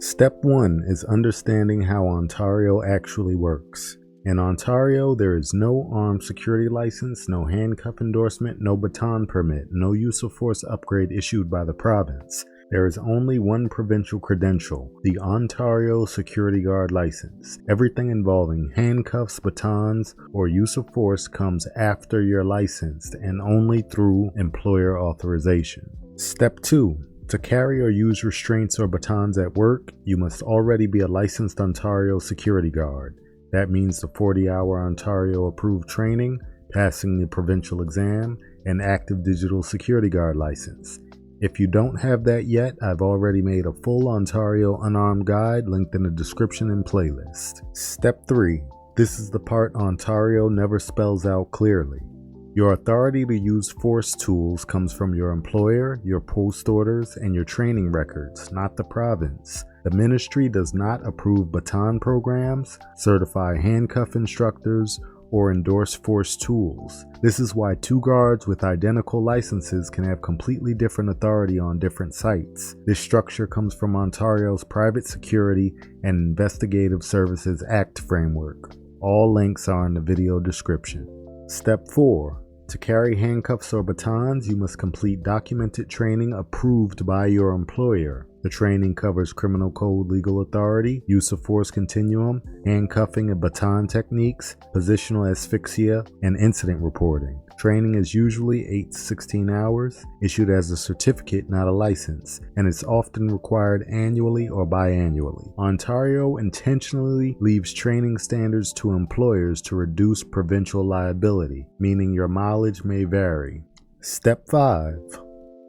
Step 1 is understanding how Ontario actually works. In Ontario, there is no armed security license, no handcuff endorsement, no baton permit, no use of force upgrade issued by the province. There is only one provincial credential, the Ontario Security Guard license. Everything involving handcuffs, batons, or use of force comes after you're licensed and only through employer authorization. Step 2. To carry or use restraints or batons at work, you must already be a licensed Ontario security guard. That means the 40-hour Ontario approved training, passing the provincial exam, and active digital security guard license. If you don't have that yet, I've already made a full Ontario unarmed guide linked in the description and playlist. Step 3. This is the part Ontario never spells out clearly. Your authority to use force tools comes from your employer, your post orders, and your training records, not the province. The ministry does not approve baton programs, certify handcuff instructors, or endorse force tools. This is why two guards with identical licenses can have completely different authority on different sites. This structure comes from Ontario's Private Security and Investigative Services Act framework. All links are in the video description. Step 4. To carry handcuffs or batons, you must complete documented training approved by your employer. The training covers criminal code legal authority, use of force continuum, handcuffing and baton techniques, positional asphyxia, and incident reporting. Training is usually 8 to 16 hours, issued as a certificate, not a license, and is often required annually or biannually. Ontario intentionally leaves training standards to employers to reduce provincial liability, meaning your mileage may vary. Step 5.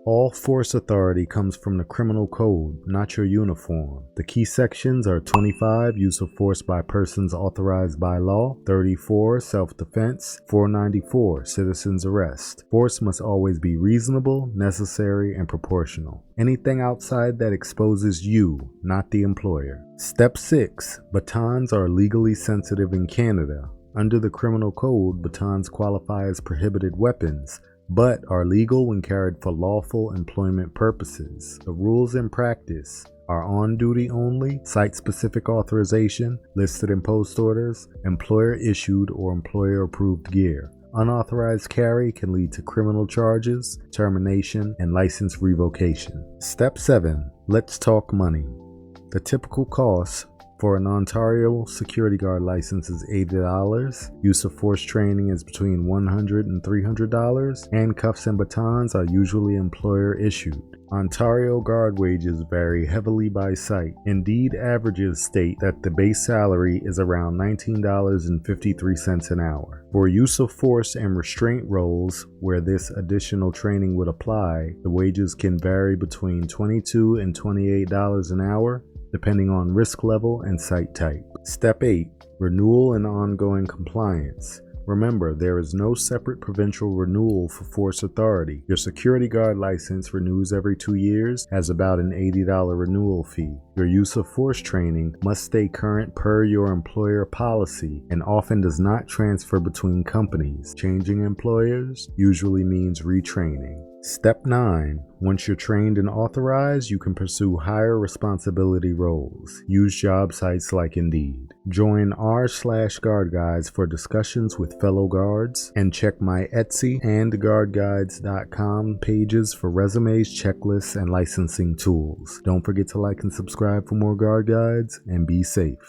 All force authority comes from the criminal code, not your uniform. The key sections are 25, use of force by persons authorized by law, 34, self-defense, 494, citizen's arrest. Force must always be reasonable, necessary, and proportional. Anything outside that exposes you, not the employer. Step 6. Batons are legally sensitive in Canada. Under the criminal code, batons qualify as prohibited weapons, but are legal when carried for lawful employment purposes. The rules in practice are on duty only, site-specific authorization, listed in post orders, employer-issued or employer-approved gear. Unauthorized carry can lead to criminal charges, termination, and license revocation. Step 7. Let's talk money. The typical cost for an Ontario security guard license is $80. Use of force training is between $100 and $300. Handcuffs and batons are usually employer issued. Ontario guard wages vary heavily by site. Indeed, averages state that the base salary is around $19.53 an hour. For use of force and restraint roles where this additional training would apply, the wages can vary between $22 and $28 an hour, depending on risk level and site type. Step 8. Renewal and ongoing compliance. Remember, there is no separate provincial renewal for force authority. Your security guard license renews every 2 years, has about an $80 renewal fee. Your use of force training must stay current per your employer policy and often does not transfer between companies. Changing employers usually means retraining. Step 9. Once you're trained and authorized, you can pursue higher responsibility roles. Use job sites like Indeed. Join r/guard guides for discussions with fellow guards, and check my Etsy and guardguides.com pages for resumes, checklists, and licensing tools. Don't forget to like and subscribe for more guard guides, and be safe.